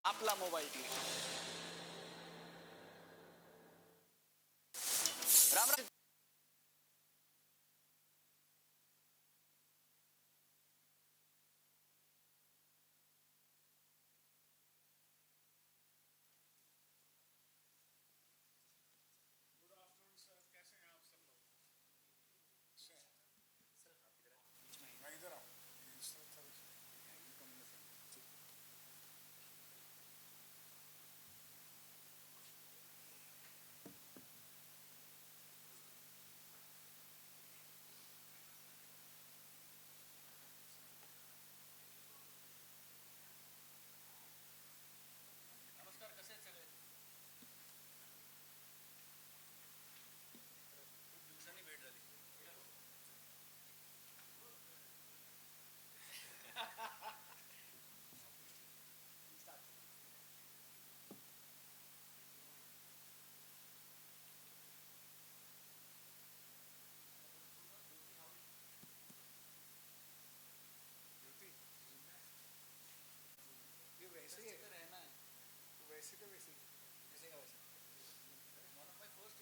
आपला मोबाईल राम राम. नमस्कार, कसे आहेत सगळे? खूप दिवसांनी भेट झाली. ये वैसे ही है. तो रहना है. वैसे तो वैसे ही. कैसे का वैसे? One of my first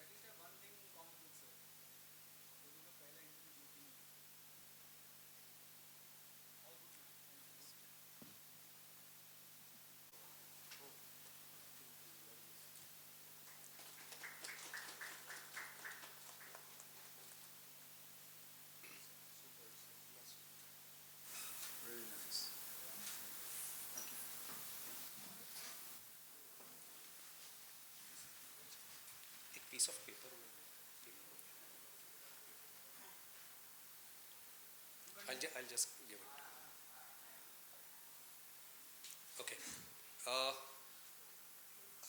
at least है one thing in common with sir. वो जो मैं पहला इंटरव्यू ड्यूटी में ऑल गुड. Very nice. एक piece of paper. I'll just give it. Okay. Uh,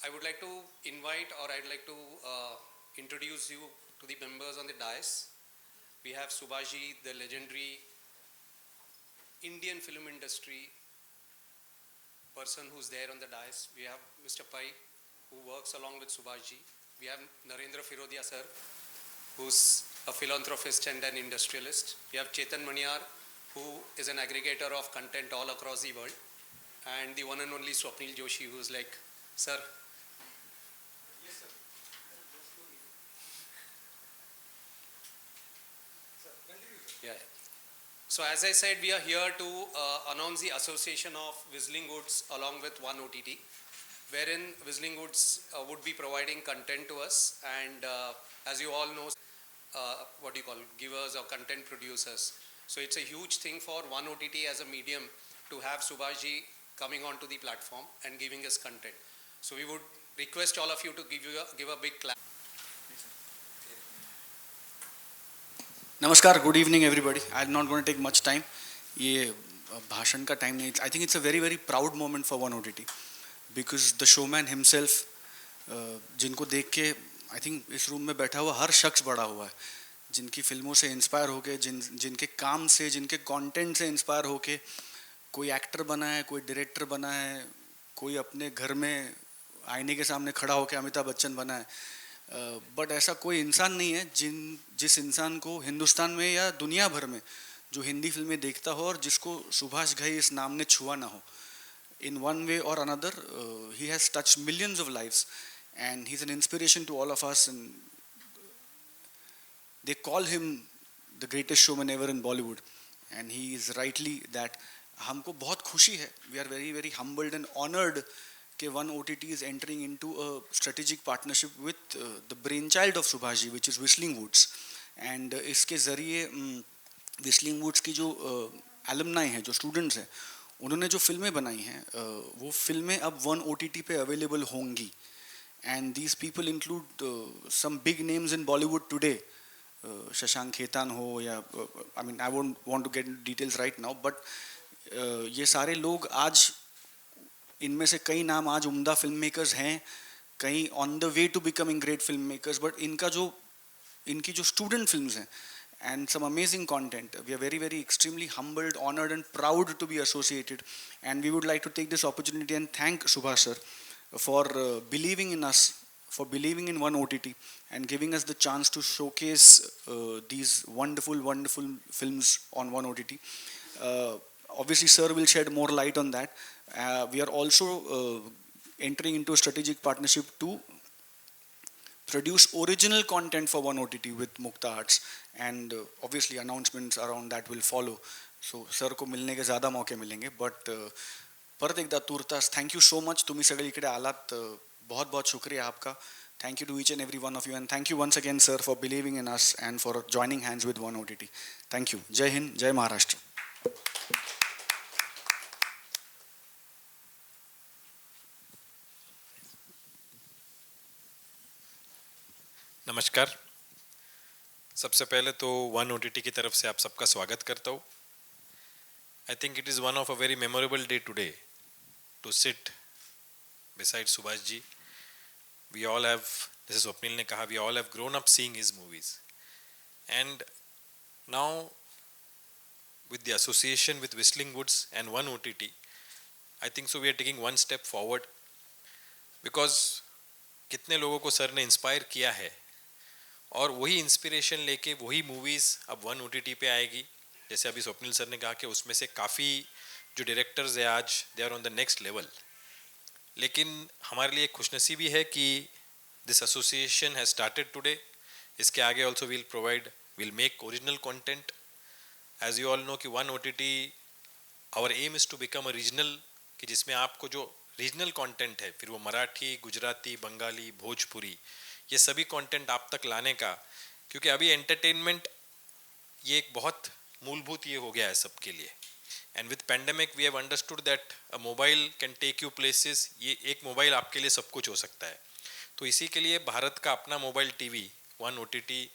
I would like to invite, or I'd like to introduce you to the members on the dais. We have Subhashi, the legendary Indian film industry person who's there on the dais. We have Mr. Pai, who works along with Subhashi. We have Narendra Firodia sir, who's a philanthropist and an industrialist. We have Chetan Maniyar, who is an aggregator of content all across the world. And the one and only Swapnil Joshi, who's like, sir. Yes sir. Sir, continue sir. Yeah. So as I said, we are here to announce the association of Whistling Woods along with One OTT, wherein Whistling Woods would be providing content to us, and as you all know, what do you call givers or content producers. So it's a huge thing for One OTT as a medium to have Subhashi coming onto the platform and giving us content. So we would request all of you to give a big clap. नमस्कार, good evening everybody. I am not going to take much time. ये भाषण का time नहीं. I think it's a very very proud moment for one OTT because the showman himself, जिनको देख के I think इस room में बैठा हुआ हर शख्स बड़ा हुआ है, जिनकी फिल्मों से इंस्पायर होके, जिनके काम से, जिनके कंटेंट से इंस्पायर होके कोई एक्टर बना है, कोई डायरेक्टर बना है, कोई अपने घर में आईने के सामने खड़ा होकर अमिताभ बच्चन बना है. बट ऐसा कोई इंसान नहीं है जिस इंसान को हिंदुस्तान में या दुनिया भर में जो हिंदी फिल्में देखता हो और जिसको सुभाष घई इस नाम ने छुआ ना हो. इन वन वे और another he has touched millions of lives and he is an inspiration to all of us. And they call him the greatest showman ever in Bollywood and he is rightly that. हमको बहुत खुशी है. We are very very humbled and honoured कि One OTT is entering into a strategic partnership with the brainchild of Subhashi, which is Whistling Woods. And इसके ज़रिए Whistling Woods की जो alumni हैं, जो students हैं, उन्होंने जो फिल्में बनाई हैं, वो फिल्में अब One OTT पे available होंगी. And these people include some big names in Bollywood today. Shashank Khetan हो या I mean I won't want to get into details right now, but ये सारे लोग आज, इनमें से कई नाम आज उम्दा फिल्म मेकर्स हैं, कई on the way to becoming great film makers. But इनकी जो स्टूडेंट फिल्म्स हैं and some amazing content. We are very, very extremely humbled, honored and proud to be associated. And we would like to take this opportunity and thank Subhash sir for believing in us, for believing in One OTT and giving us the chance to showcase these wonderful, wonderful films on One OTT. Obviously, sir will shed more light on that. We are also entering into a strategic partnership to produce original content for One OTT with Mukta Arts, and obviously announcements around that will follow. So sir को मिलने के ज़्यादा मौके मिलेंगे, but परत एकदा तुर्तास thank you so much. तुम्ही सगळे इकडे आलात, बहुत बहुत शुक्रिया आपका. Thank you to each and every one of you, and thank you once again, sir, for believing in us and for joining hands with One OTT. Thank you. Jai Hind, Jai Maharashtra. नमस्कार. सबसे पहले तो one OTT की तरफ से आप सबका स्वागत करता हूँ. I think it is one of a very memorable day today to sit beside Subhash ji. We all have, जैसे स्वप्निल ने कहा, we all have grown up seeing his movies, and now with the association with Whistling Woods and One OTT, I think so we are taking one step forward, because कितने लोगों को sir ने inspire किया है, और वही inspiration लेके वही मूवीज़ अब वन OTT पे आएगी. जैसे अभी स्वप्निल सर ने कहा कि उसमें से काफ़ी जो डायरेक्टर्स है आज they are on the next level. लेकिन हमारे लिए खुशनसीबी है कि this association has started today. इसके आगे also will make original content. As you all know कि one OTT our aim is to become a regional, कि जिसमें आपको जो रीजनल कंटेंट है, फिर वो मराठी, गुजराती, बंगाली, भोजपुरी, ये सभी कंटेंट आप तक लाने का. क्योंकि अभी एंटरटेनमेंट ये एक बहुत मूलभूत ये हो गया है सबके लिए. And with pandemic we have understood that a mobile can take you places. ये एक मोबाइल आपके लिए सब कुछ हो सकता है. तो इसी के लिए भारत का अपना मोबाइल टीवी वन OTT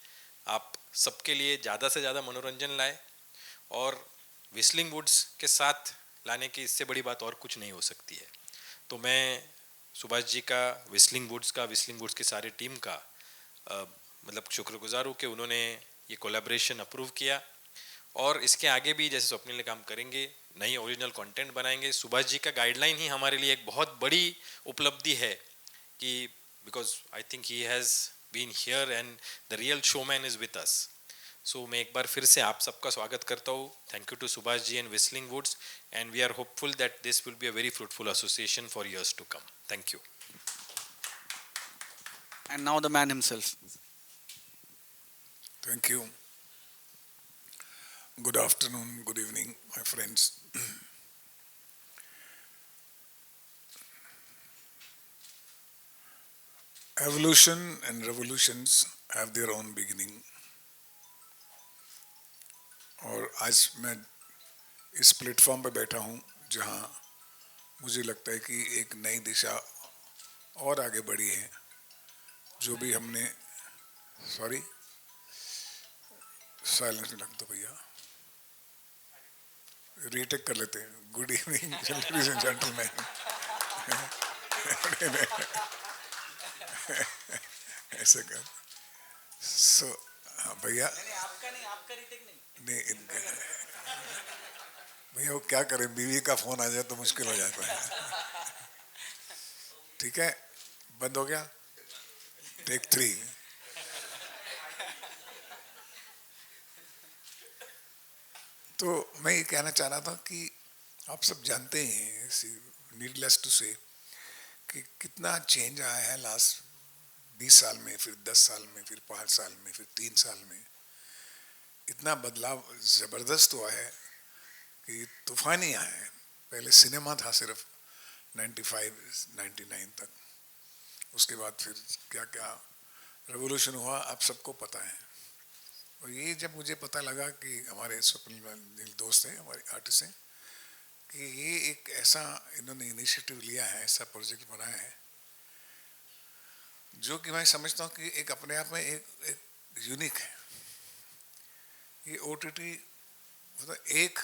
आप सबके लिए ज़्यादा से ज़्यादा मनोरंजन लाए, और विस्लिंग वुड्स के साथ लाने की इससे बड़ी बात और कुछ नहीं हो सकती है. तो मैं सुभाष जी का, विस्लिंग वुड्स की सारी टीम का मतलब शुक्रगुजार हूँ कि उन्होंने ये कोलैबोरेशन अप्रूव किया. और इसके आगे भी जैसे स्वप्निल ने काम करेंगे, नई ओरिजिनल कंटेंट बनाएंगे. सुभाष जी का गाइडलाइन ही हमारे लिए एक बहुत बड़ी उपलब्धि है, कि because I think he has been here and the real showman is with us. So मैं एक बार फिर से आप सबका स्वागत करता हूँ. Thank you to Subhash ji and Whistling Woods, and we are hopeful that this will be a very fruitful association for years to come. Thank you. And now the man himself. Thank you. Good afternoon, good evening, my friends. Evolution and revolutions have their own beginning. और आज मैं इस platform पर बैठा हूँ जहाँ मुझे लगता है कि एक नई दिशा और आगे बढ़ी है. जो भी हमने सॉरी साइलेंस में लग दो भैया, रीटेक कर लेते हैं. Good evening ladies and gentleman. ऐसे कर. सो भैया आपका नहीं, आपका रीटेक नहीं. नहीं, इनका भैया वो क्या करें, बीवी का फोन आ जाए तो मुश्किल हो जाता है. ठीक है, बंद हो गया. टेक 3. तो मैं ये कहना चाह रहा था कि आप सब जानते हैं, नीडलेस टू से, कि कितना चेंज आया है लास्ट 20 साल में, फिर 10 साल में, फिर 5 साल में, फिर 3 साल में. इतना बदलाव ज़बरदस्त हुआ है कि तूफान ही आया है. पहले सिनेमा था सिर्फ 95-99 तक. उसके बाद फिर क्या क्या रेवोल्यूशन हुआ आप सबको पता है. और ये जब मुझे पता लगा कि हमारे स्वप्निल दोस्त हैं, हमारे आर्टिस्ट हैं, कि ये एक ऐसा इन्होंने इनिशिएटिव लिया है, ऐसा प्रोजेक्ट बनाया है, जो कि मैं समझता हूँ कि एक अपने आप में एक यूनिक है. ये OTT मतलब एक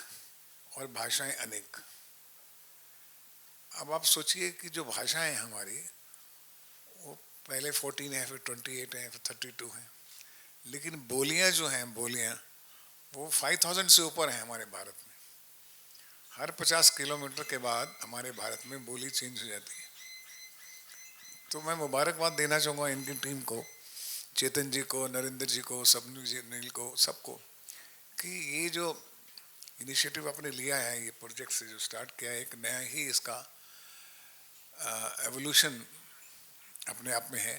और भाषाएं अनेक. अब आप सोचिए कि जो भाषाएं हैं हमारी, वो पहले 14 है, फिर 28 है, फिर 32 है, लेकिन बोलियां जो हैं, बोलियां वो 5000 से ऊपर हैं हमारे भारत में. हर 50 किलोमीटर के बाद हमारे भारत में बोली चेंज हो जाती है. तो मैं मुबारकबाद देना चाहूँगा इनकी टीम को, चेतन जी को, नरेंद्र जी को, सबनील को, सबको, कि ये जो इनिशिएटिव आपने लिया है, ये प्रोजेक्ट से जो स्टार्ट किया है, एक नया ही इसका एवोल्यूशन अपने आप में है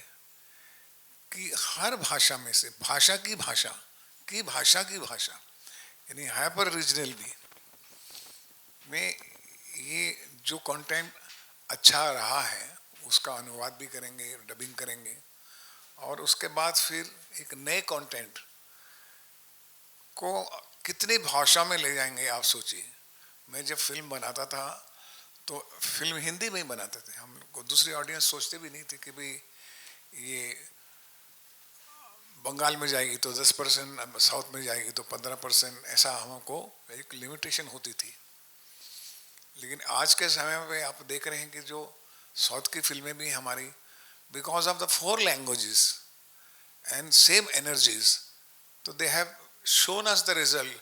कि हर भाषा में से भाषा की भाषा की भाषा की भाषा यानी हाइपर रीजनल भी में ये जो कंटेंट अच्छा रहा है उसका अनुवाद भी करेंगे, डबिंग करेंगे, और उसके बाद फिर एक नए कंटेंट को कितनी भाषा में ले जाएंगे आप सोचिए। मैं जब फिल्म बनाता था तो फिल्म हिंदी में ही बनाते थे, हमको दूसरी ऑडियंस सोचते भी नहीं थे कि भाई ये बंगाल में जाएगी तो 10%, साउथ में जाएगी तो 15%, ऐसा हमको एक लिमिटेशन होती थी। लेकिन आज के समय में आप देख रहे हैं कि जो साउथ की फिल्में भी हमारी, because of the 4 languages and same energies, तो they have shown us the result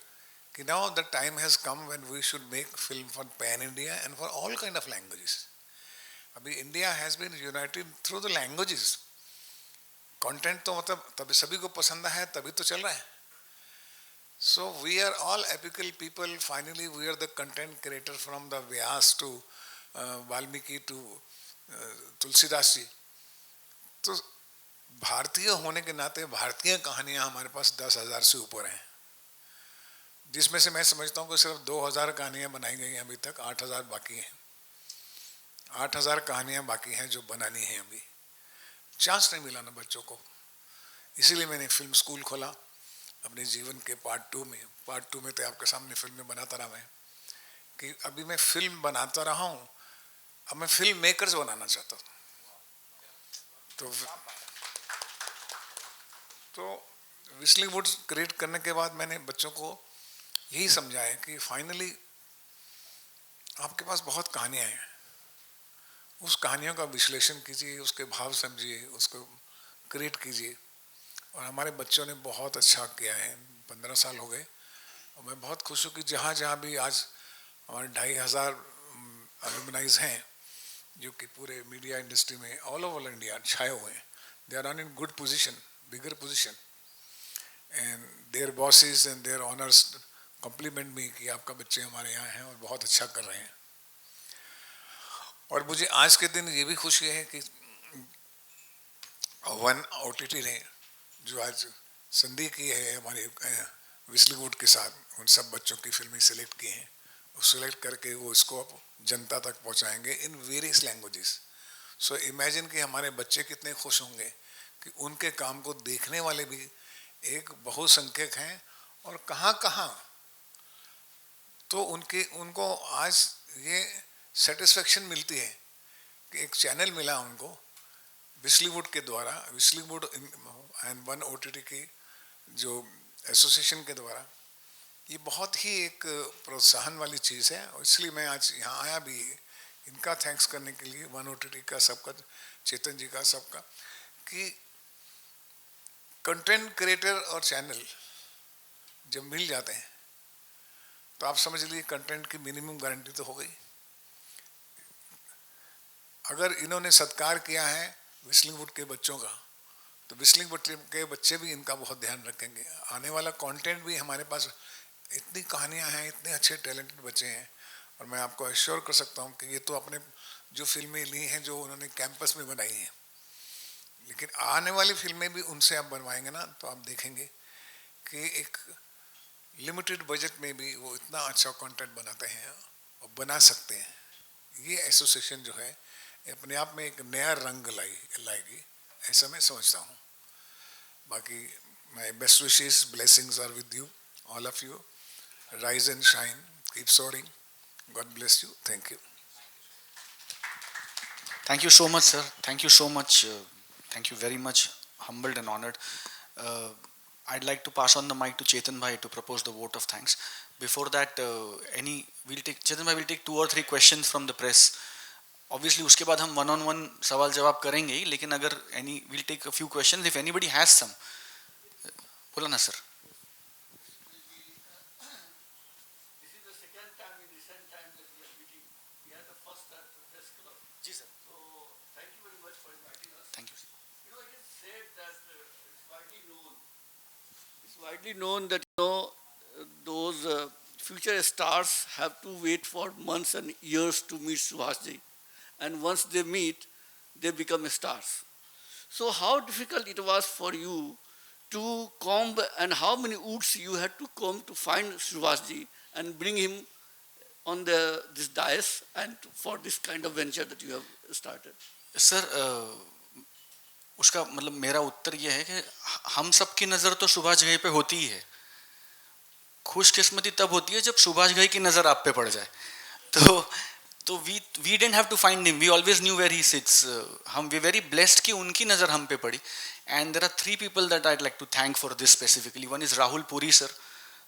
कि now the time has come when we should make film for pan India and for all kind of languages. अभी India has been united through the languages. Content तो मतलब तभी सभी को पसंद है, तभी तो चल रहा है. So we are all epical people. Finally, we are the content creator from the Vyas to Valmiki to Tulsidas ji. तो भारतीय होने के नाते भारतीय कहानियां हमारे पास 10,000 से ऊपर हैं, जिसमें से मैं समझता हूँ कि सिर्फ 2,000 कहानियां बनाई गई हैं अभी तक, 8,000 बाकी हैं. 8,000 कहानियां बाकी हैं जो बनानी हैं. अभी चांस नहीं मिला ना बच्चों को, इसीलिए मैंने फिल्म स्कूल खोला अपने जीवन के पार्ट 2 में. पार्ट 2 में तो आपके सामने फिल्में बनाता रहा मैं, कि अभी मैं फिल्म बनाता रहा हूँ, अब मैं फिल्म मेकर्स बनाना चाहता हूँ. तो व्हिस्लिंग वुड्स क्रिएट करने के बाद मैंने बच्चों को यही समझाया कि फाइनली आपके पास बहुत कहानियां हैं, उस कहानियों का विश्लेषण कीजिए, उसके भाव समझिए, उसको क्रिएट कीजिए. और हमारे बच्चों ने बहुत अच्छा किया है. 15 साल हो गए और मैं बहुत खुश हूँ कि जहाँ जहाँ भी आज हमारे 2,500 अलुमनाइज हैं जो कि पूरे मीडिया इंडस्ट्री में ऑल ओवर इंडिया छाए हुए हैं. They are on in good position, bigger position, and their bosses and their owners compliment me कि आपका बच्चे हमारे यहाँ हैं और बहुत अच्छा कर रहे हैं. और मुझे आज के दिन ये भी खुशी है कि वन OTT ने जो आज संधि की है हमारे व्हिस्लिंग वुड के साथ, उन सब बच्चों की फिल्में सेलेक्ट की हैं, सेलेक्ट करके वो इसको अब जनता तक पहुंचाएंगे in various languages. So imagine कि हमारे बच्चे कितने खुश होंगे कि उनके काम को देखने वाले भी एक बहुसंख्यक हैं, और कहाँ कहाँ तो उनको आज ये सेटिस्फेक्शन मिलती है कि एक चैनल मिला उनको व्हिस्लिंग वुड के द्वारा, whistling would and one OTT की जो एसोसिएशन के द्वारा. ये बहुत ही एक प्रोत्साहन वाली चीज़ है, और इसलिए मैं आज यहाँ आया भी इनका थैंक्स करने के लिए, वन OTT का, सबका, चेतन जी का, सबका, कि कंटेंट क्रिएटर और चैनल जब मिल जाते हैं तो आप समझ लीजिए कंटेंट की मिनिमम गारंटी तो हो गई. अगर इन्होंने सत्कार किया है व्हिस्लिंग वुड के बच्चों का, तो व्हिस्लिंग वुड के बच्चे भी इनका बहुत ध्यान रखेंगे. आने वाला कंटेंट भी हमारे पास इतनी कहानियां हैं, इतने अच्छे टैलेंटेड बच्चे हैं, और मैं आपको एश्योर कर सकता हूं कि ये तो अपने जो फिल्में ली हैं जो उन्होंने कैंपस में बनाई हैं, लेकिन आने वाली फिल्में भी उनसे आप बनवाएंगे ना तो आप देखेंगे कि एक लिमिटेड बजट में भी वो इतना अच्छा कंटेंट बनाते हैं और बना सकते हैं. ये एसोसिएशन जो है अपने आप में एक नया रंग लाएगी, ऐसा मैं समझता हूँ. बाकी my best wishes, blessings are with you, all of you. Rise and shine, keep soaring. God bless you. Thank you. Thank you so much, sir. Thank you so much. Thank you very much. Humbled and honored. I'd like to pass on the mic to Chetan Bhai to propose the vote of thanks. Before that, Chetan Bhai will take 2 or 3 questions from the press. Obviously, उसके बाद हम one-on-one सवाल जवाब करेंगे ही, लेकिन अगर we'll take a few questions if anybody has some. बोला ना sir. This is the second time in recent time that we are meeting. We had the first at the press club. जी sir. So thank you very much for inviting us. Thank you. You know, it is said that it's widely known that those future stars have to wait for months and years to meet Subhashji. And once they meet, they become stars. So how difficult it was for you to comb, and how many woods you had to comb to find Subhashji and bring him on this dais and for this kind of venture that you have started? Sir उसका मतलब मेरा उत्तर यह है कि हम सबकी नज़र तो सुभाष घई पे होती ही है. खुशकिस्मती तब होती है जब सुभाष घई की नज़र आप पे पड़ जाए. तो we didn't have to find him. We always knew where he sits. हम we very blessed कि उनकी नज़र हम पे पड़ी. And there are 3 people that I'd like to thank for this specifically. One is Rahul Puri sir,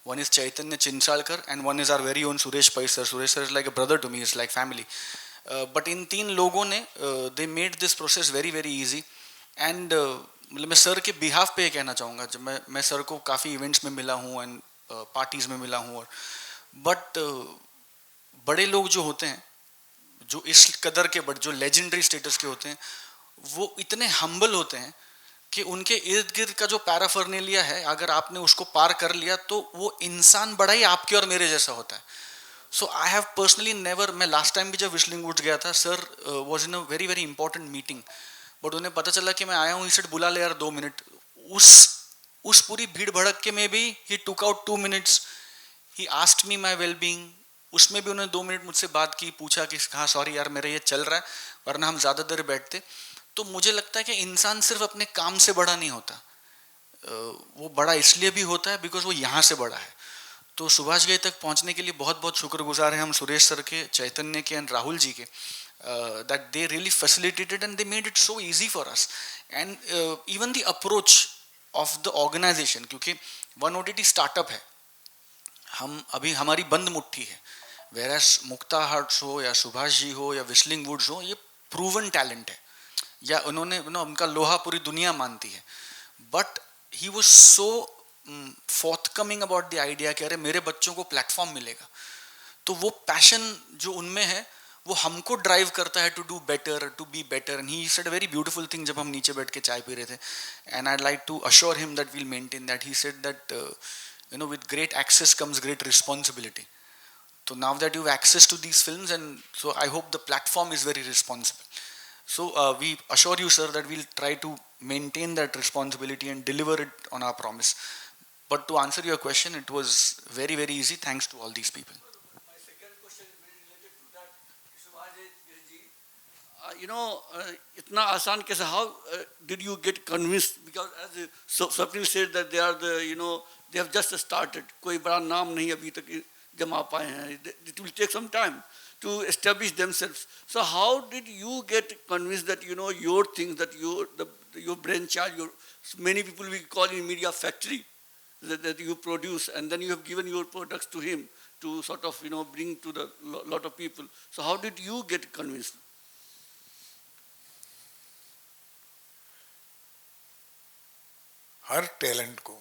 one is Chaitanya Chinsalkar, and one is our very own Suresh Pai sir. Suresh sir is like a brother to me. It's like family. But इन 3 लोगों ने they made this process very very easy. And मतलब मैं sir के behalf पे कहना चाहूँगा, जब मैं सर को काफ़ी इवेंट्स में मिला हूँ एंड पार्टीज में मिला हूँ, और बट बड़े लोग जो होते हैं, जो इस कदर के बट जो लेजेंडरी स्टेटस के होते हैं, वो इतने हम्बल होते हैं कि उनके इर्द गिर्द का जो पैराफर्नेलिया है, अगर आपने उसको पार कर लिया तो वो इंसान बड़ा ही आपके और मेरे जैसा होता है. सो आई हैव पर्सनली नेवर, मैं लास्ट टाइम भी जब व्हिस्लिंग वुड्स गया था, sir was in a very very important meeting, but उन्हें पता चला कि मैं आया हूँ, ही सेड बुला ले यार 2 मिनट. उस पूरी भीड़ भड़क के में भी he took out 2 minutes, he asked me my well being. उसमें भी उन्होंने 2 मिनट मुझसे बात की, पूछा कि हाँ सॉरी यार मेरा ये चल रहा है, वरना हम ज़्यादा देर बैठते. तो मुझे लगता है कि इंसान सिर्फ अपने काम से बड़ा नहीं होता, वो बड़ा इसलिए भी होता है बिकॉज वो यहाँ से बड़ा है. तो सुभाष घई तक पहुँचने के लिए बहुत बहुत शुक्रगुजार हैं हम सुरेश सर के, चैतन्य के एंड राहुल जी के, that they really facilitated and they made it so easy for us. And even the approach of the organization, क्योंकि 1OTT स्टार्टअप है, हम अभी हमारी बंद मुट्ठी है, whereas मुक्ता हार्ट्स हो या सुभाष जी हो या व्हिस्लिंग वुड्स हो, ये प्रूवन टैलेंट है, या उन्होंने उनका लोहा पूरी दुनिया मानती है. But he was so forthcoming about the idea कि अरे मेरे बच्चों को प्लेटफॉर्म मिलेगा. तो वो पैशन जो उनमें है वो हमको ड्राइव करता है to do better, to be better. And he said a very beautiful thing जब हम नीचे बैठ के चाय पी रहे थे, and I like to assure him that we'll maintain that. He said that with great access comes great responsibility. So now that you have access to these films, and so I hope the platform is very responsible. So we assure you, sir, that we'll try to maintain that responsibility and deliver it on our promise. But to answer your question, it was very very easy thanks to all these people. My second question is very related to that. Subhash ji, इतना आसान कैसे? How did you get convinced? Because as Swapnil said that they are they have just started. कोई बड़ा नाम नहीं अभी तक जमा पाए हैं. It will take some time to establish themselves. So how did you get convinced that your things, that your brainchild, many people we call in media factory, that you produce, and then you have given your products to him to sort of bring to the lot of people. So how did you get convinced? Her talent को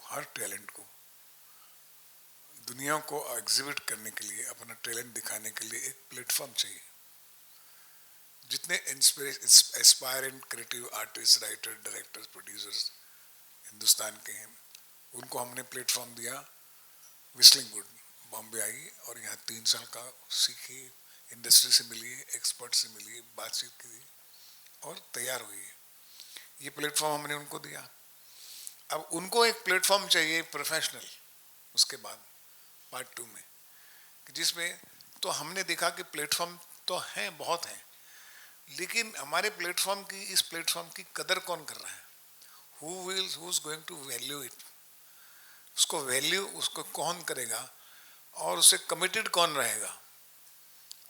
दुनिया को exhibit करने के लिए, अपना talent दिखाने के लिए एक प्लेटफॉर्म चाहिए. जितने aspirant creative artist, writer, directors, producers Hindustan के हैं, उनको हमने प्लेटफॉर्म दिया. व्हिस्लिंग वुड बॉम्बे आई और यहाँ 3 साल का सीखी, इंडस्ट्री से मिली, एक्सपर्ट से मिली, बातचीत की और तैयार हुई. ये प्लेटफॉर्म हमने उनको दिया. अब उनको एक प्लेटफॉर्म चाहिए प्रोफेशनल उसके बाद पार्ट 2 में, जिसमें तो हमने देखा कि प्लेटफॉर्म तो हैं, बहुत हैं, लेकिन हमारे प्लेटफॉर्म की, इस प्लेटफॉर्म की कदर कौन कर रहा है? Who is going to value it? उसको वैल्यू उसको कौन करेगा और उससे कमिटेड कौन रहेगा?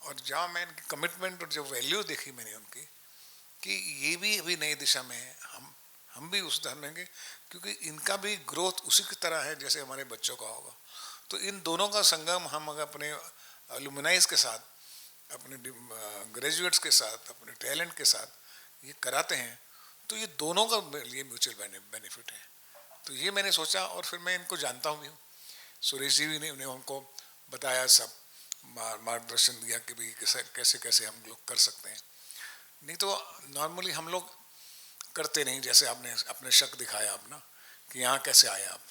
और जहाँ मैं इनकी कमिटमेंट और जो वैल्यू देखी मैंने उनकी, कि ये भी अभी नई दिशा में है, हम भी उस धर्म में, क्योंकि इनका भी ग्रोथ उसी की तरह है जैसे हमारे बच्चों का होगा. तो इन दोनों का संगम हम अगर अपने अलुमनाइज के साथ, अपने ग्रेजुएट्स के साथ, अपने टैलेंट के साथ ये कराते हैं, तो ये दोनों का लिए म्यूचुअल बेनिफिट है. तो ये मैंने सोचा, और फिर मैं इनको जानता हूँ. सुरेश जी भी ने उन्हें उनको बताया, सब मार्गदर्शन दिया कि भाई कैसे कैसे हम लोग कर सकते हैं. नहीं तो नॉर्मली हम लोग करते नहीं, जैसे आपने अपने शक दिखाया अपना कि यहाँ कैसे आए आप,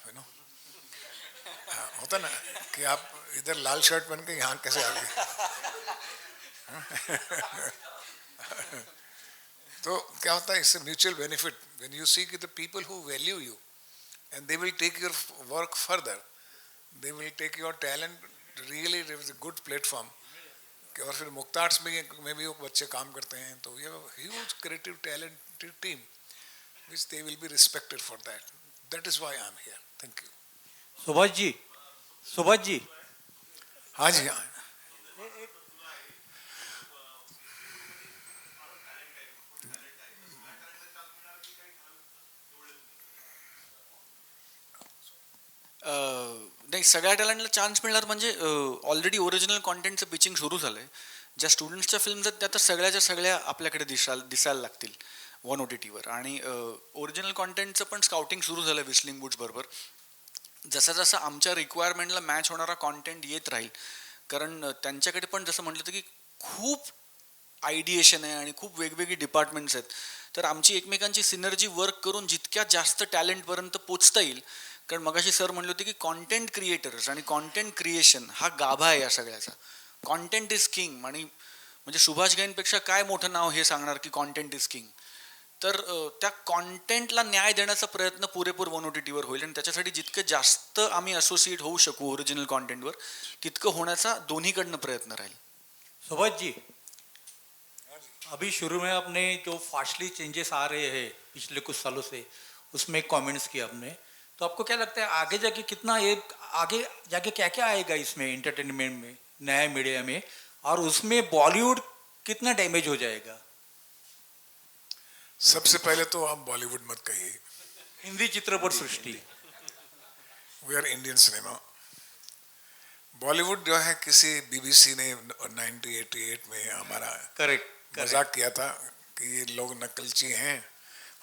होता ना कि आप इधर लाल शर्ट पहन के यहाँ कैसे आ गए. तो क्या होता है, इससे mutual benefit. When you see कि the people who value you and they will take your work further, they will take your talent, really it is a good platform. और फिर मुक्ता आर्ट्स में भी वो बच्चे काम करते हैं, तो we have a huge creative talented team which they will be respected for that. That is why I am here. Thank you. Subhash ji हाँ जी, हाँ. नाही, सगळ्या टॅलेंटला चान्स मिळणार म्हणजे ऑलरेडी ओरिजिनल कॉन्टेंटचं पिचिंग सुरू झालंय. ज्या स्टुडंट्सच्या फिल्म्स आहेत त्या तर सगळ्याच्या सगळ्या आपल्याकडे दिसायला लागतील वन OTTवर. आणि ओरिजिनल कॉन्टेंटचं पण स्काउटिंग सुरू झालं विस्लिंग वुड्स बरोबर. जसं जसं आमच्या रिक्वायरमेंटला मॅच होणारा कॉन्टेंट येत राहील, कारण त्यांच्याकडे पण जसं म्हटलं होतं की खूप आयडिएशन आहे आणि खूप वेगवेगळी डिपार्टमेंट्स आहेत. तर आमची एकमेकांची सिनर्जी वर्क करून जितक्या जास्त टॅलेंटपर्यंत पोचता येईल. कारण मगाशी सर म्हणले होते की कॉन्टेंट क्रिएटर्स आणि कॉन्टेंट क्रिएशन हा गाभा आहे या सगळ्याचा. Content is king. आणि म्हणजे सुभाष घाईंपेक्षा काय मोठं नाव हे सांगणार की कॉन्टेंट इज किंग. तर त्या कॉन्टेंटला न्याय देण्याचा प्रयत्न पुरेपूर वन OTTवर होईल. आणि त्याच्यासाठी जितकं जास्त आम्ही असोसिएट होऊ शकू ओरिजिनल कॉन्टेंटवर, तितकं होण्याचा दोन्हीकडनं प्रयत्न राहील. सुभाष जी, अभी शुरू में आपने जो फास्टली चेंजेस आ रहे हैं पिछले कुछ सालों से, उसमें कमेंट्स किया आपने, तो आपको क्या लगता है आगे जाके कितना एक आगे जाके क्या क्या आएगा इसमें एंटरटेनमेंट में, नया मीडिया में, और उसमें बॉलीवुड कितना डैमेज हो जाएगा? सबसे पहले तो आप बॉलीवुड मत कहिए. हिंदी चित्रपट सृष्टि. We are Indian cinema. Bollywood जो है, किसी BBC ने 1988 में हमारा करेक्ट मजाक किया था कि ये लोग नकलची हैं,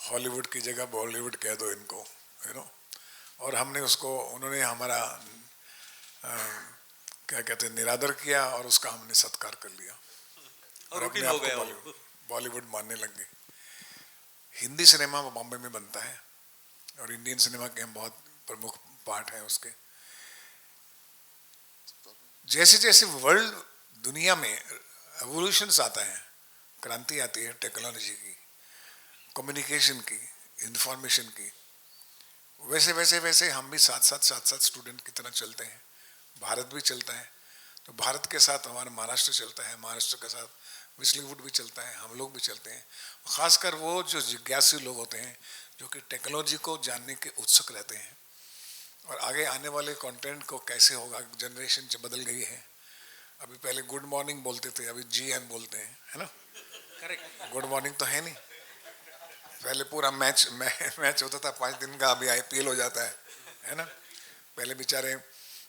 हॉलीवुड की जगह बॉलीवुड कह दो इनको, और हमने उसको, उन्होंने हमारा क्या कहते हैं, निरादर किया और उसका हमने सत्कार कर लिया और अपने आप को बॉलीवुड मानने लग गए. हिंदी सिनेमा बॉम्बे में बनता है और इंडियन सिनेमा के हम बहुत प्रमुख पार्ट हैं उसके. जैसे जैसे वर्ल्ड, दुनिया में एवोल्यूशंस आता है, क्रांति आती है टेक्नोलॉजी की, कम्युनिकेशन की, इंफॉर्मेशन की, वैसे वैसे वैसे हम भी साथ साथ स्टूडेंट की तरह चलते हैं. भारत भी चलता है, तो भारत के साथ हमारा महाराष्ट्र चलता है, महाराष्ट्र के साथ विस्लिंगवुड भी चलता है, हम लोग भी चलते हैं. खासकर वो जो जिज्ञासु लोग होते हैं, जो कि टेक्नोलॉजी को जानने के उत्सुक रहते हैं और आगे आने वाले कंटेंट को कैसे होगा. जनरेशन बदल गई है. अभी पहले गुड मॉर्निंग बोलते थे, अभी GM बोलते हैं, है ना. करेक्ट. गुड मॉर्निंग तो है नहीं. पहले पूरा मैच होता था 5 दिन का, अभी IPL हो जाता है ना. पहले बेचारे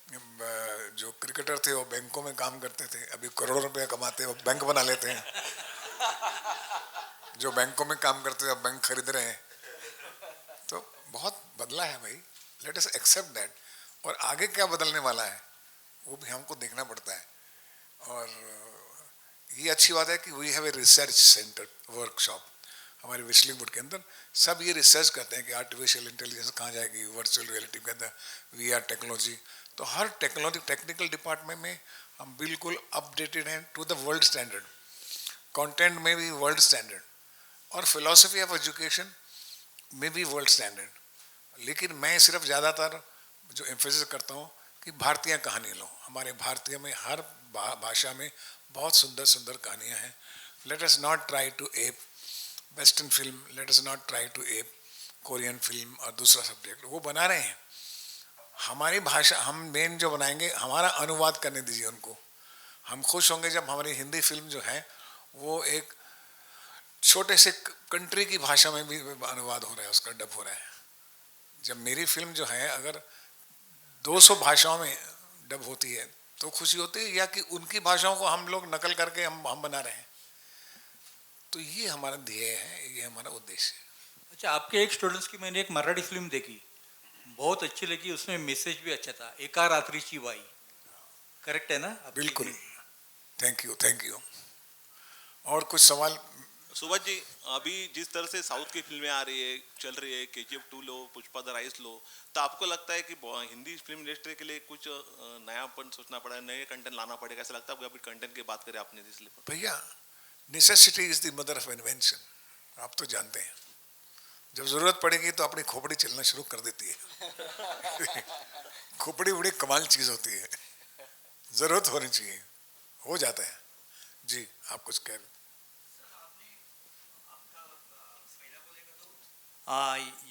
जो क्रिकेटर थे वो बैंकों में काम करते थे, अभी करोड़ों रुपया कमाते हैं, वो बैंक बना लेते हैं. जो बैंकों में काम करते थे अब बैंक खरीद रहे हैं. तो बहुत बदला है भाई. Let us accept that. और आगे क्या बदलने वाला है वो भी हमको देखना पड़ता है. और ये अच्छी बात है कि we have a research centre workshop हमारे विस्लिंगवुड के अंदर. सब ये रिसर्च करते हैं कि आर्टिफिशियल इंटेलिजेंस कहाँ जाएगी, वर्चुअल रियलिटी के अंदर, VR टेक्नोलॉजी. तो हर टेक्नोलॉजी टेक्निकल डिपार्टमेंट में हम बिल्कुल अपडेटेड हैं to the world standard. Content में भी वर्ल्ड स्टैंडर्ड और फिलॉसफी ऑफ एजुकेशन में भी वर्ल्ड स्टैंडर्ड. लेकिन मैं सिर्फ ज़्यादातर जो एम्फेसिस करता हूँ कि भारतीय कहानी लो. हमारे भारतीय में हर भाषा में बहुत सुंदर सुंदर कहानियाँ हैं. Let us not try to ape western film, let us not try to ape Korean film और दूसरा सब्जेक्ट. वो बना रहे हैं हमारी भाषा. हम मेन जो बनाएंगे हमारा अनुवाद करने दीजिए उनको. हम खुश होंगे जब हमारी हिंदी फिल्म जो है वो एक छोटे से कंट्री की भाषा में भी अनुवाद हो रहा है, उसका डब हो रहा है. जब मेरी फिल्म जो है अगर 200 भाषाओं में डब होती है तो खुशी होती है, या कि उनकी भाषाओं को हम लोग नकल करके हम बना रहे हैं. तो ये हमारा ध्येय है, ये हमारा उद्देश्य है. अच्छा, आपके एक स्टूडेंट्स की मैंने एक मराठी फिल्म देखी, बहुत अच्छी लगी, उसमें मैसेज भी अच्छा था, एका रात्रीची बाई. करेक्ट है ना? बिल्कुल. Thank you. और कुछ सवाल सुभाष जी, अभी जिस तरह से साउथ की फिल्में आ रही है, चल रही है, KGF 2 लो, पुष्पा द राइस लो, तो आपको लगता है कि हिंदी फिल्म इंडस्ट्री के लिए कुछ नयापन सोचना पड़ा है, नए कंटेंट लाना पड़ेगा, ऐसा लगता है आपको? अभी कंटेंट की बात करें आपने इसलिए भैया, necessity is the mother of invention, आप तो जानते हैं। जब जरूरत पड़ेगी तो अपनी खोपड़ी चलना शुरू कर देती है। खोपड़ी बड़ी कमाल चीज होती है, जरूरत होनी चाहिए, हो जाता है। जी, आप कुछ कह रहे?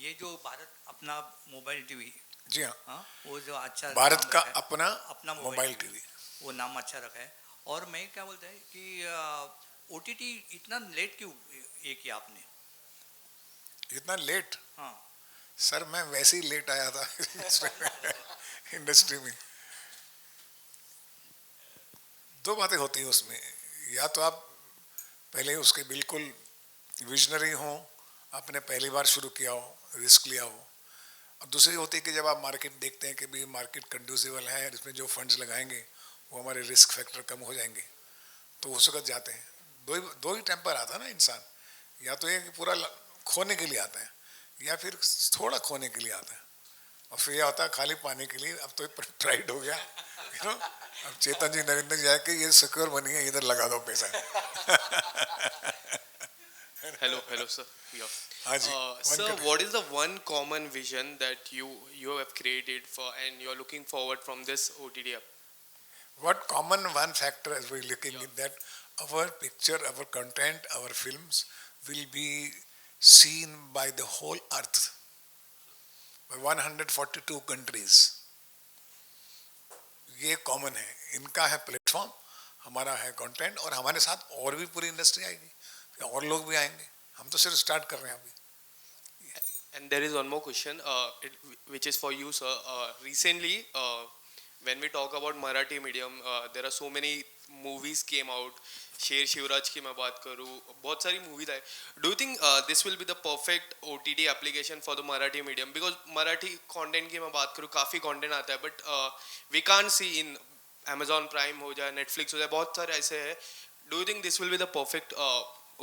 ये जो भारत अपना मोबाइल टीवी, जी हाँ, वो जो अच्छा भारत नाम का रखा है, अपना अपना मोबाइल टीवी। वो नाम अच्छा रखा है। और मैं क्या बोलता है कि OTT इतना लेट क्यों ये किया आपने? इतना लेट? हाँ सर, मैं वैसे ही लेट आया था इंडस्ट्री में। दो बातें होती हैं उसमें, या तो आप पहले उसके बिल्कुल विजनरी हो, आपने पहली बार शुरू किया हो, रिस्क लिया हो, और दूसरी होती है कि जब आप मार्केट देखते हैं कि भी मार्केट कंड्यूसिबल है, इसमें जो फंड्स लगाएंगे वो हमारे रिस्क फैक्टर कम हो जाएंगे, तो उस वक्त जाते हैं। दो ही टेम्पर आता है ना इंसान, या तो ये कि पूरा खोने के लिए आता है, या फिर थोड़ा खोने के लिए आता है, और फिर यह होता है खाली पाने के लिए। अब तो प्राइड हो गया, अब चेतन जी, नरेंद्र जी आके ये सिक्योर बनी है, इधर लगा दो पैसा। Hello, sir. Yeah. हाँ जी, Sir, what is the one common vision that you have created for and you're looking forward from this OTT app? What common one factor as we're looking at that our picture, our content, our films will be seen by the whole earth, by 142 countries. ये common है, इनका है platform, हमारा है content, और हमारे साथ और भी पूरी इंडस्ट्री आएगी, और लोग भी आएंगे। हम तो सिर्फ स्टार्ट कर रहे हैं अभी। And there is one more question, which is for you, sir. Recently, when we talk about Marathi medium, there are so many movies came out. शेर शिवराज की मैं बात करूँ, बहुत सारी मूवीज आए. Do you think this will be the perfect OTT application for the Marathi medium? Because Marathi content की मैं बात करूँ, काफ़ी content आता है, but we can't see in Amazon Prime हो जाए, Netflix हो जाए, बहुत सारे ऐसे हैं. Do you think this will be the perfect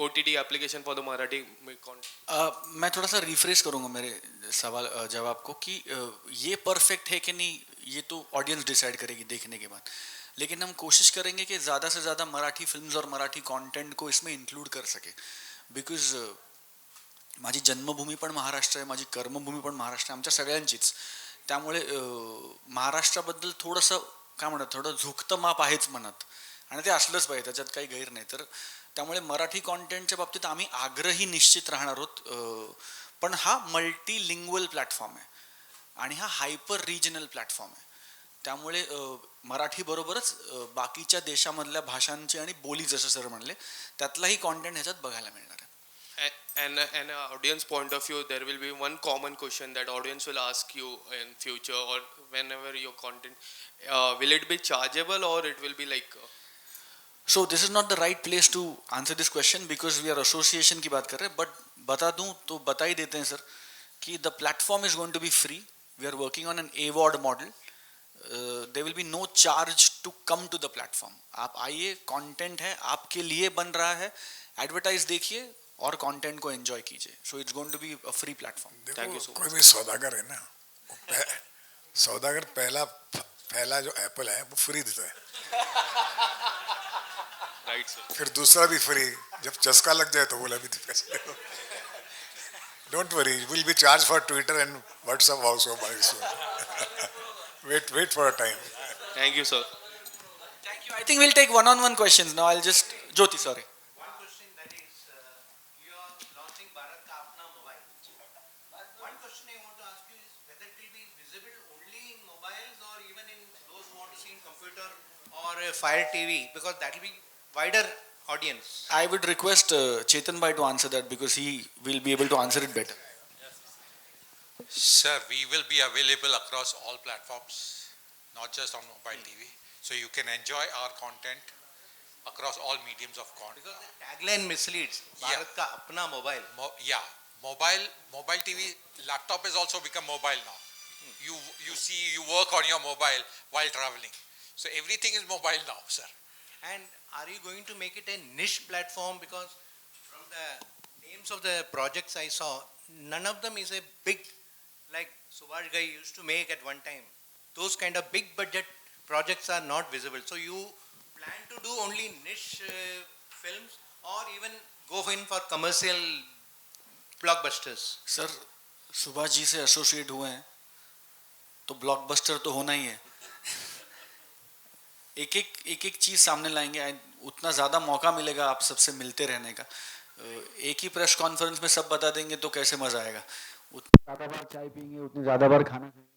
OTT application for the Marathi content? मैं थोड़ा सा रिफ्रेश करूंगा मेरे सवाल जवाब को कि ये परफेक्ट है कि नहीं, ये तो ऑडियंस डिसाइड करेगी देखने के बाद, लेकिन हम कोशिश करेंगे कि ज़्यादा से ज़्यादा मराठी फिल्म्स और मराठी कंटेंट को इसमें इंक्लूड कर सके. बिकॉज माझी जन्मभूमी पण महाराष्ट्र आहे, माझी कर्मभूमी पण महाराष्ट्र आहे, आमच्या सगळ्यांचीच. त्यामुळे महाराष्ट्राबद्दल थोडंसं काय म्हणतात, थोडं झुकतं माप आहेच मनात, आणि ते असलंच पाहिजे, त्याच्यात काही गैर नाही. तर त्यामुळे मराठी कॉन्टेंटच्या बाबतीत आम्ही आग्रही निश्चित राहणार आहोत. पण हा मल्टीलिंग्वल प्लॅटफॉर्म आहे आणि हा हायपर रिजनल प्लॅटफॉर्म आहे. त्यामुळे मराठी बरोबरच बाकीच्या देशामधल्या भाषांची आणि बोली, जसं सर म्हणले, त्यातलाही कॉन्टेंट ह्याच्यात बघायला मिळणार आहे. And audience point of view, there will be one common question that audience will ask you in future or whenever your content, will it be chargeable or it will be like So this is not the right place to answer this question because we are association की बात कर रहे हैं, but बता दूं तो बता ही देते हैं सर कि the platform is going to be free. We are working on an AVOD model. There will be no charge to come to the platform. आप आइए, कंटेंट है, आपके लिए बन रहा है, एडवर्टाइज देखिए और कंटेंट को एंजॉय कीजिए. So it's going to be a free platform. Thank you so कोई भी सौदागर है ना, सौदागर पहला जो एप्पल है वो फ्री देता है, right, sir? फिर दूसरा भी फ्री, जब चस्का लग जाए तो बोला भी पैसे दे दो. Don't worry, will be charge for Twitter and WhatsApp also by soon. wait for a time. Thank you, sir. Thank you. I think we'll take one-on-one questions now. I'll just Jyoti, sorry. One question, that is, you are launching Bharat ka apna mobile. One question I want to ask you is whether it will be visible only in mobiles or even in those who want to see in computer or Fire TV, because that will be wider audience. I would request Chetan Bhai to answer that because he will be able to answer it better. Sir, we will be available across all platforms, not just on mobile TV. So you can enjoy our content across all mediums of content. Because the tagline misleads. Bharat ka apna mobile. Mobile TV, laptop has also become mobile now. You work on your mobile while traveling. So everything is mobile now, sir. And are you going to make it a niche platform? Because from the names of the projects I saw, none of them is a big, like Subhash Ghai used to make at one time. Those kind of big budget projects are not visible. So you plan to do only niche films or even go in for commercial blockbusters? Sir Subhash ji से associate हुए हैं तो blockbuster तो होना ही है. एक एक चीज सामने लाएंगे. उतना ज्यादा मौका मिलेगा आप सबसे मिलते रहने का. एक ही प्रेस कॉन्फ्रेंस में सब बता देंगे तो कैसे मजा आएगा. उतनी ज्यादा बार चाय पियेंगे, उतनी ज्यादा बार खाना खाएंगे,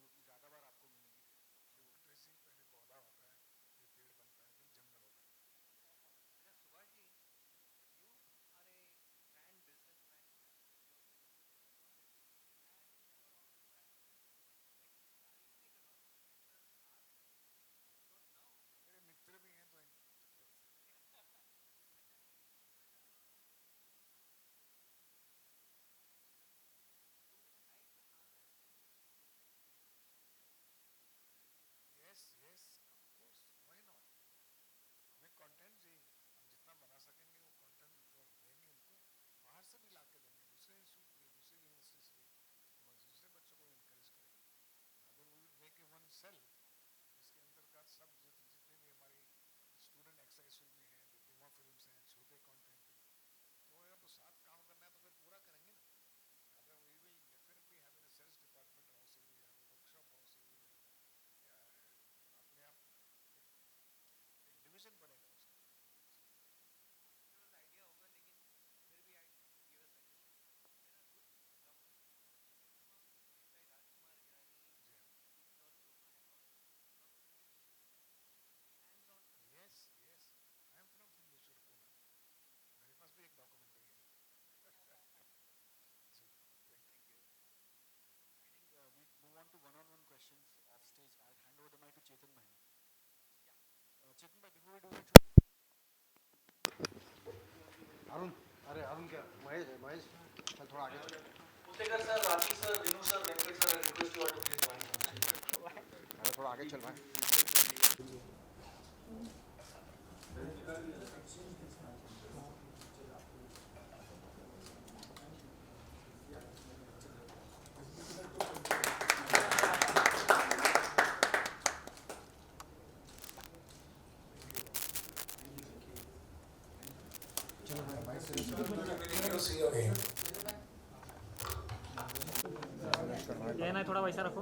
ये ना थोड़ा वैसा रखो.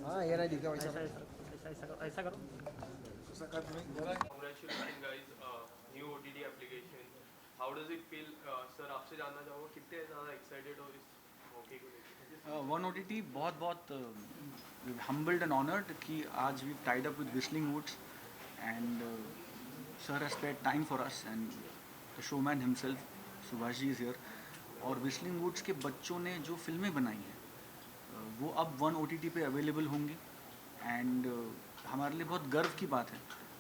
हाँ ये नहीं दिखा वैसा. ऐसा करो. Congratulations guys, new OTT application. How does it feel? Sir आपसे जानना चाहूँगा कितने ज़्यादा excited हो इस मौके को लेकर? वन OTT बहुत humbled and honored कि आज we tied up with Whistling Woods and sir has spared time for us and the showman himself Subhash ji is here. और Whistling Woods के बच्चों ने जो फिल्में बनाई हैं वो अब वन OTT पे अवेलेबल होंगी एंड हमारे लिए बहुत गर्व की बात है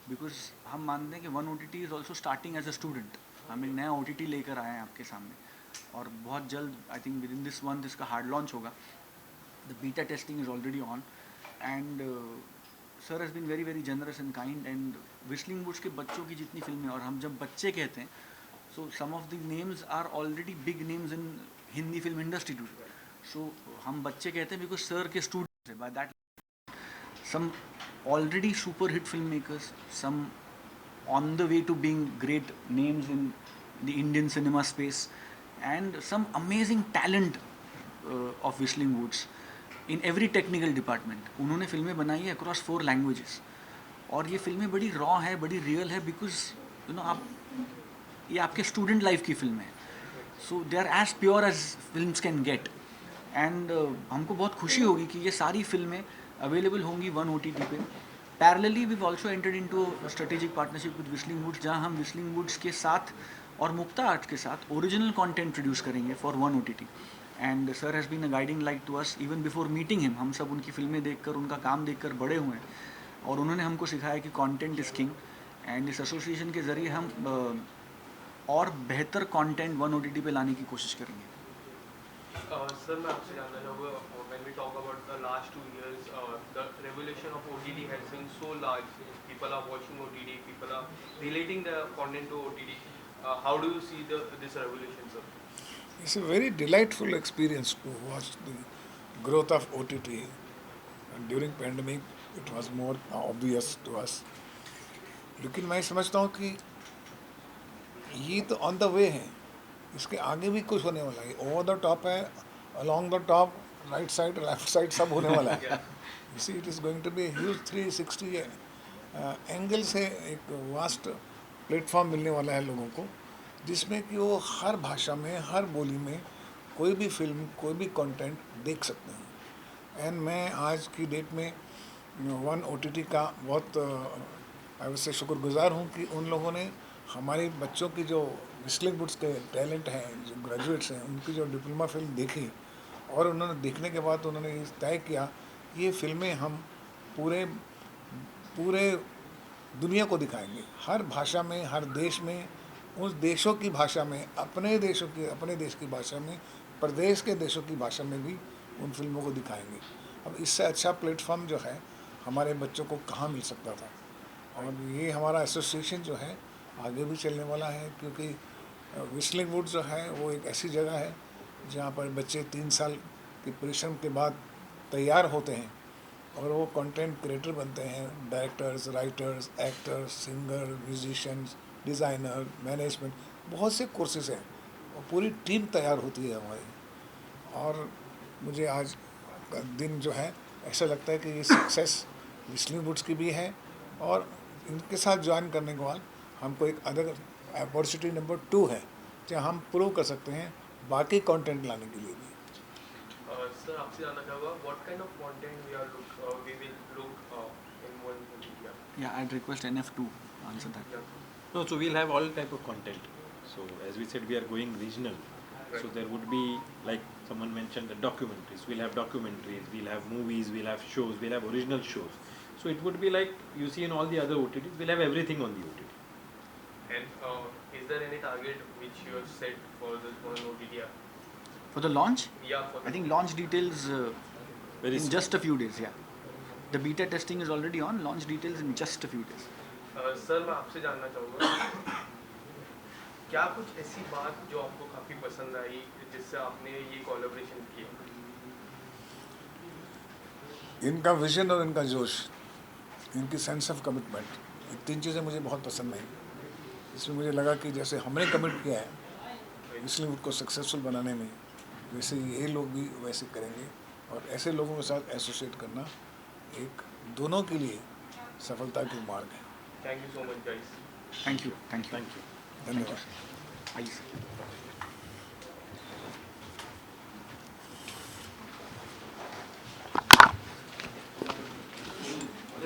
बिकॉज हम मानते हैं कि one OTT is also starting as a student. हम एक नया OTT लेकर आए हैं आपके सामने और बहुत जल्द I think with in this month इसका हार्ड लॉन्च होगा. The beta testing is already on and sir has been very very generous and kind and Whistling Woods के बच्चों की जितनी फिल्में और हम जब बच्चे कहते हैं so some of the names are already big names in Hindi film industry too. So हम बच्चे कहते हैं बिकॉज सर के स्टूडेंट्स है by that some already super hit filmmakers, some on the way to being great names in the Indian cinema space, and some amazing talent of Whistling Woods in every technical department. उन्होंने फिल्में बनाई है across 4 languages और ये फिल्में बड़ी raw है, बड़ी real है because you know आप ये आपके student life की फिल्में हैं. So they are as pure as films can get and हमको बहुत खुशी होगी कि ये सारी फिल्में अवेलेबल होंगी वन OTT पे. Parallelly we also entered into strategic partnership with Whistling Woods जहाँ हम Whistling Woods के साथ और मुक्ता आर्ट के साथ ओरिजिनल कंटेंट प्रोड्यूस करेंगे for one OTT. And sir has been a guiding light to us even before meeting him. हम सब उनकी फिल्में देखकर उनका काम देखकर बड़े हुए हैं और उन्होंने हमको सिखाया कि कंटेंट इज़ किंग एंड इस एसोसिएशन के ज़रिए हम और बेहतर कंटेंट वन OTT पे लाने की कोशिश करेंगे. सर मैं आपसे जानना चाहूँगा when we talk about the last 2 years, the revolution of OTT has been so large. People are watching OTT, people are relating the content to OTT. How do you see this revolution, sir? It's a very delightful experience to watch the growth of OTT. And during pandemic, it was more obvious to us. लेकिन मैं समझता हूँ कि ये तो on the वे है, इसके आगे भी कुछ होने वाला है. ओवर द टॉप है, along the top, right side, left side सब होने वाला है. You see, it is going to be a huge 360 angle से एक वास्ट प्लेटफॉर्म मिलने वाला है लोगों को, जिसमें कि वो हर भाषा में, हर बोली में कोई भी फिल्म, कोई भी कंटेंट देख सकते हैं. एंड मैं आज की डेट में वन OTT का बहुत वैसे शुक्रगुजार हूँ कि उन लोगों ने हमारे बच्चों की जो विस्लिंग वुड्स के टैलेंट हैं, जो ग्रेजुएट्स हैं, उनकी जो डिप्लोमा फिल्म देखी और उन्होंने देखने के बाद उन्होंने ये तय किया ये फिल्में हम पूरे दुनिया को दिखाएंगे, हर भाषा में, हर देश में, उस देशों की भाषा में, अपने देश की भाषा में, प्रदेश के देशों की भाषा में भी उन फिल्मों को दिखाएंगे. अब इससे अच्छा प्लेटफॉर्म जो है हमारे बच्चों को कहाँ मिल सकता था. और ये हमारा एसोसिएशन जो है आगे भी चलने वाला है, क्योंकि विस्लिंग वुड जो है वो एक ऐसी जगह है जहाँ पर बच्चे 3 साल के परिश्रम के बाद तैयार होते हैं और वो कंटेंट क्रिएटर बनते हैं. Directors, writers, actors, singer, musicians, designer, management, बहुत से कोर्सेज हैं और पूरी टीम तैयार होती है हमारी. और मुझे आज का दिन जो है ऐसा लगता है कि ये सक्सेस विस्लिंग वुड्स की भी है और इनके साथ ज्वाइन करने के बाद हमको एक अदर अपॉर्चुनिटी नंबर 2 है जहाँ हम प्रूव कर सकते हैं बाकी कंटेंट लाने के लिए भी. सर आपसे जानना चाहूँगा what kind of content we will look in one media. Yeah, I'd request NF to answer that. No, so we'll have all type of content. So as we said, we are going regional. So there would be, like someone mentioned, the documentaries. We'll have documentaries, we'll have movies, we'll have shows, we'll have original shows. So it would be like you see in all the other OTTs, we'll have everything on the OTT. And is there any target which you have set for this one OTT? For the launch? Yeah, for I think launch details Very in soon. just a few days, yeah. The beta testing is already on, launch details in just a few days. Sir मैं आपसे जानना चाहूँगा क्या कुछ ऐसी बात जो आपको काफ़ी पसंद आई जिससे आपने ये कोलैबोरेशन किया. इनका विजन और इनका जोश, इनकी सेंस ऑफ कमिटमेंट, ये 3 चीज़ें मुझे बहुत पसंद आई. इसमें मुझे लगा कि जैसे हमने कमिट किया है इसलिए उनको सक्सेसफुल बनाने में, वैसे ये लोग भी वैसे करेंगे और ऐसे लोगों के साथ एसोसिएट करना एक दोनों के लिए सफलता के मार्ग है. Thank you so much guys. Thank you. धन्यवाद. Ayes.